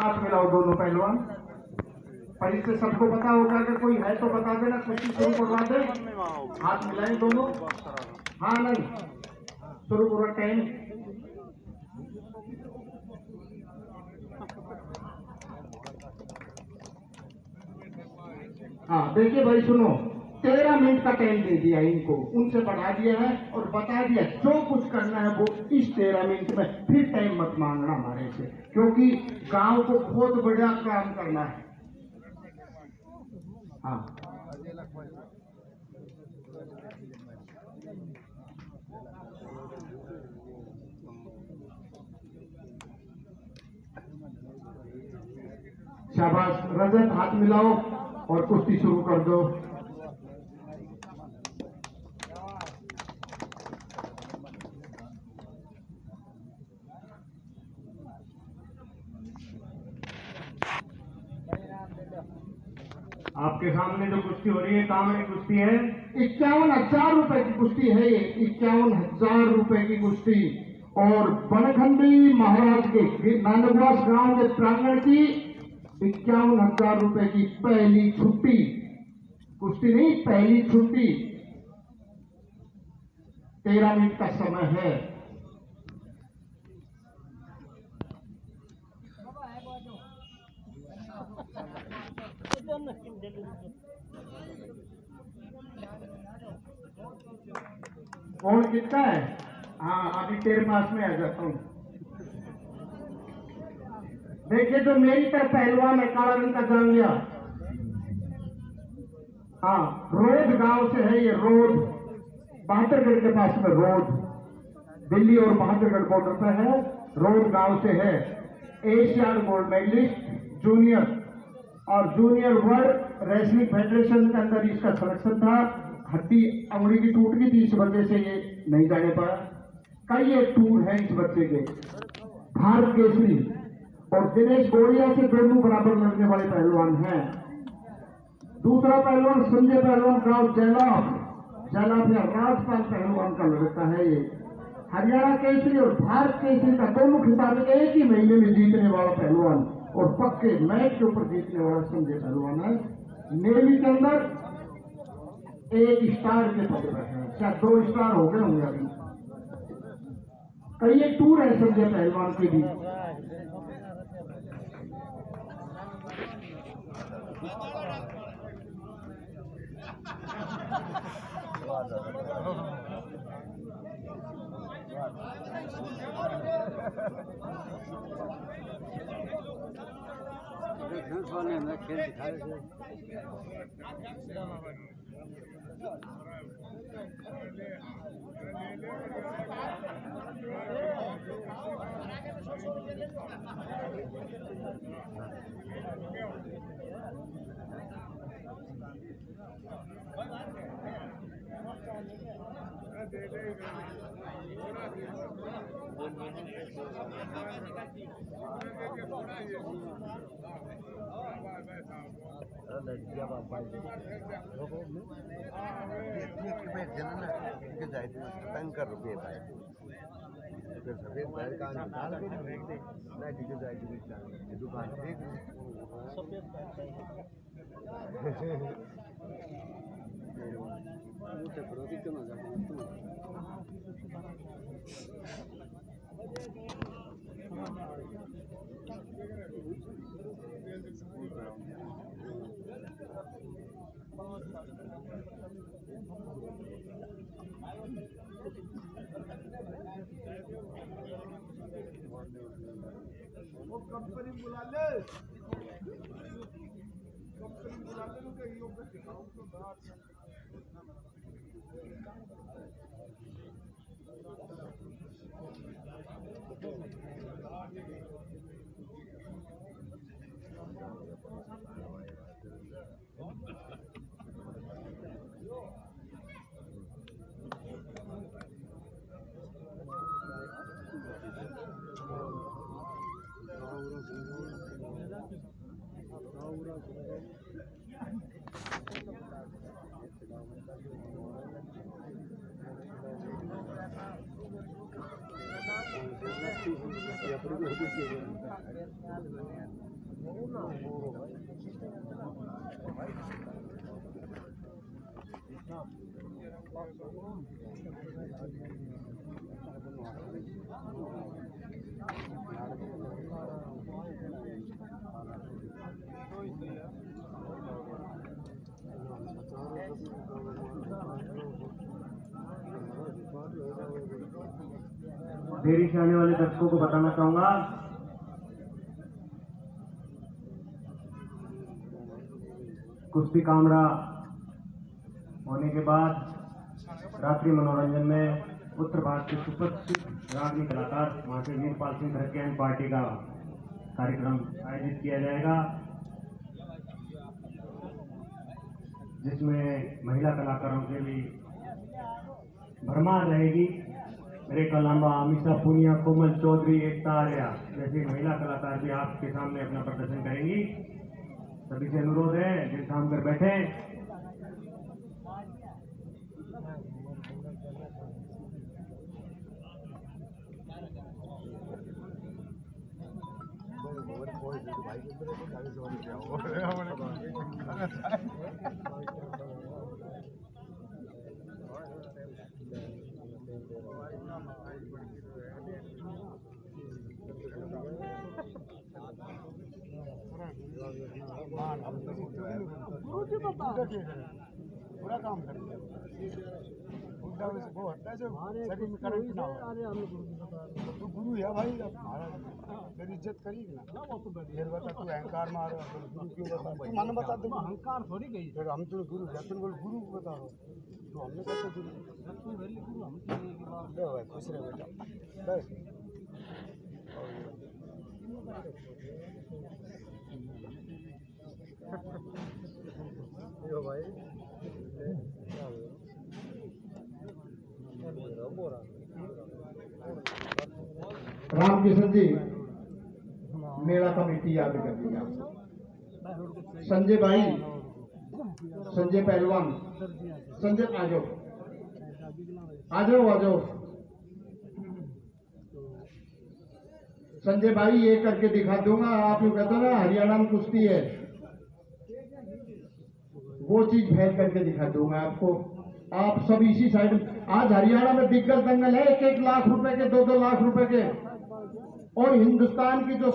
हाथ मिलाओ दोनों पहलवान। पर इससे सबको पता होगा, अगर कोई है तो बता देना, कुश्ती शुरू करवा दे। हाथ मिलाएं दोनों। हाँ नहीं, शुरू करो टाइम। हाँ देखिए भाई सुनो, 13 मिनट का टाइम दे दिया इनको, उनसे बढ़ा दिया है और बता दिया जो कुछ करना है वो इस 13 मिनट में। फिर टाइम मत मांगना हमारे से, क्योंकि गांव को बहुत बड़ा काम करना है। हाँ शाबाश। रजत हाथ मिलाओ और कुश्ती शुरू कर दो। आपके सामने जो कुश्ती हो रही है कांवड़ी कुश्ती है। 51,000 रुपए की कुश्ती है ये, 51,000 रुपए की कुश्ती। और बनखंडी महाराज के नानकवास गांव के प्रांगण की 51,000 रुपए की पहली छुट्टी। कुश्ती नहीं, पहली छुट्टी। 13 मिनट का समय है। कौन कितना है? हाँ अभी तेरे पास में आ जाता हूं। देखिए जो मेरी तरफ पहलवान है, काला रंग का जांगिया। हाँ रोड गांव से है ये, रोड बहादुरगढ़ के पास में, रोड दिल्ली और बहादुरगढ़ बॉर्डर पर है। रोड गांव से है। एशियाड गोल्ड मेडलिस्ट जूनियर और जूनियर वर्ल्ड रेसलिंग फेडरेशन के अंदर इसका सिलेक्शन था। हड्डी अंगुली की टूट गई थी, इस वजह से ये नहीं जाने पाया। कई एक टूर है इस बच्चे के। भारत केसरी और दिनेश गोड़िया से दोनों बराबर लड़ने वाले पहलवान हैं। दूसरा पहलवान संजय पहलवान गांव जैलाब या राजपाल पहलवान का लड़का है ये। हरियाणा केसरी और भारत केसरी का दोनों खिताब एक ही महीने में जीतने वाला पहलवान और पक्के मैच के ऊपर जीतने वाला संजय पहलवान है। नेवी के अंदर 1 स्टार के पद पर है, शायद 2 स्टार हो गए होंगे अभी। कई एक टूर है संजय पहलवान के भी। खेल दिखाए ₹10 पाए फिर सफेद बैल का निकाल के फेंक दे ना नीचे जाएगी दुकान देख सफेद कंपनी बुला ले देरी से आने वाले दर्शकों को बताना चाहूंगा कुश्ती कामड़ा होने के बाद रात्रि मनोरंजन में उत्तर भारत के सुप्रसिद्ध रागनी कलाकार महाशय वीरपाल सिंह धरके एंड पार्टी का कार्यक्रम आयोजित किया जाएगा, जिसमें महिला कलाकारों के भी भरमार रहेगी। रेखा लांबा, अमीषा पूनिया, कोमल चौधरी, एकता आर्या जैसी महिला कलाकार भी आपके सामने अपना प्रदर्शन करेंगी। सभी से अनुरोध है दिल थाम कर बैठे। पूरा काम कर वो हटता है जो शरीर में करंट ना हो। तू गुरु है भाई, मेरी इज्जत करेगी ना। फिर बता तू अहंकार मार गुरु क्यों बता, तू मन बता दे। अहंकार थोड़ी गई, फिर हम तो गुरु है, तुम बोल गुरु बता रहे तो हमने कैसे गुरु हम खुश रहे बेटा बस। भाई रामकिशन जी मेरा कमेटी याद कर दिया। संजय भाई, संजय पहलवान, संजय आ जाओ आ जाओ आ जाओ। संजय भाई ये करके दिखा दूंगा। आप यूँ कहते हो ना हरियाणा में कुश्ती है, वो चीज फैल करके दिखा दूंगा आपको। आप सब इसी साइड। आज हरियाणा में दिग्गज दंगल है, 1-1 लाख रुपए के, 2-2 लाख रुपए के। और हिंदुस्तान की जो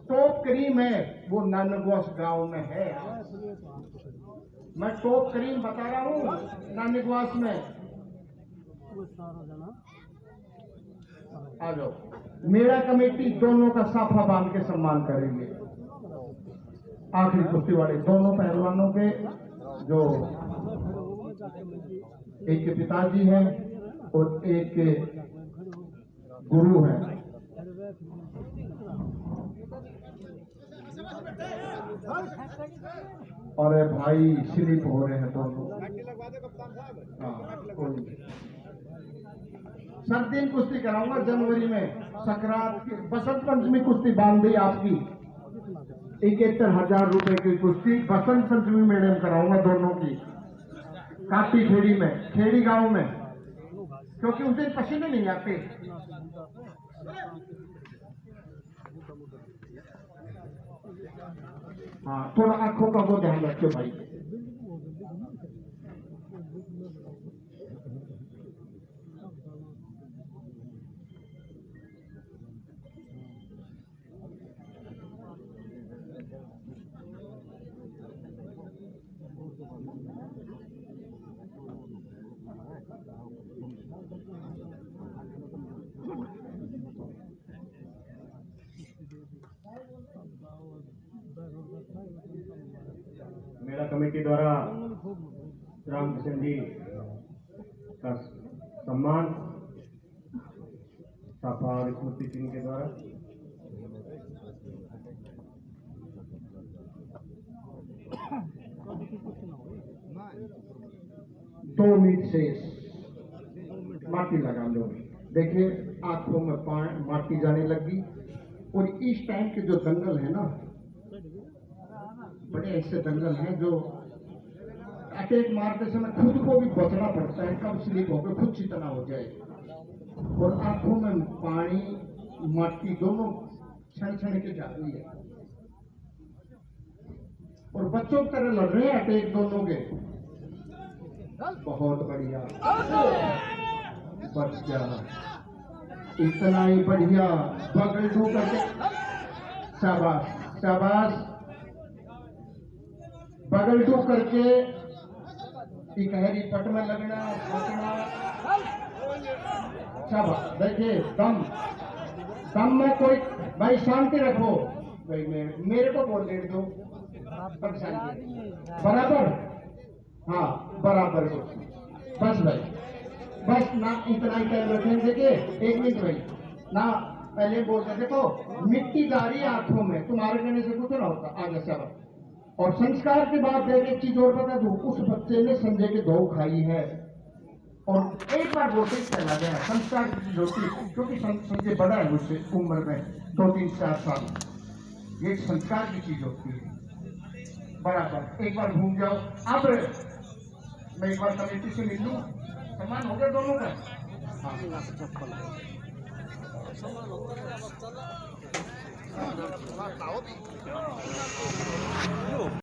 टॉप क्रीम है वो नानकवास गांव में है। मैं टॉप क्रीम बता रहा हूँ नानकवास में। आ जाओ। मेरा कमेटी दोनों का साफा बांध के सम्मान करेंगे। आखिरी कुश्ती वाले दोनों पहलवानों के, जो एक के पिताजी हैं और एक के गुरु हैं। और भाई स्लिप हो रहे हैं दोनों। सर्दी कुश्ती कराऊंगा जनवरी में। संक्रांत की बसंत पंचमी कुश्ती बांध दी आपकी। 71,000 रुपए की कुश्ती बसंत पंचमी मेले में कराऊंगा दोनों की, काटी खेड़ी में, खेड़ी गांव में, क्योंकि उस दिन पसीने नहीं आते। हाँ, थोड़ा आंखों का वो ध्यान रखियो भाई। मेरा कमेटी द्वारा रामकिशन जी का सम्मान साफा और स्मृति सिंह के द्वारा। दो मिनट से माटी लगा लो। देखिए आंखों में माटी जाने लगी। और इस टाइम के जो दंगल है ना, बड़े ऐसे दंगल हैं जो अटैक मारते समय खुद को भी बचना पड़ता है, कब स्लिप होकर खुद चेतना हो जाए। और आंखों में पानी माटी दोनों क्षण क्षण के जा रही है। बच्चों की तरह लड़ रहे हैं अटैक दोनों के। बहुत बढ़िया, बच गया, इतना ही बढ़िया। बगल टू करके, शाबाश शाबाश, बगल टू करके इकहरी पट में लगना, शाबाश। देखिए दम में कोई, भाई शांति रखो भाई, मेरे को बोल दे दो बराबर। हाँ बराबर, बस भाई बस ना, इतना ही टाइम रखें। देखिए 1 मिनट भाई ना, पहले बोलते देखो मिट्टी गारी आंखों में, तुम्हारे कहने से कुछ ना होता आगे सब। और संस्कार की बात देख, एक चीज और बता दूं, उस बच्चे ने संजय के दो खाई है और एक बार वोटिंग चला गया। संस्कार की चीज होती है, क्योंकि संजय बड़ा है मुझसे उम्र में 2-3-4 साल, ये संस्कार की चीज होती है। बराबर एक बार घूम जाओ। अब मैं एक बार कमेटी से मिल लूं, सम्मान हो गया दोनों का। हाँ।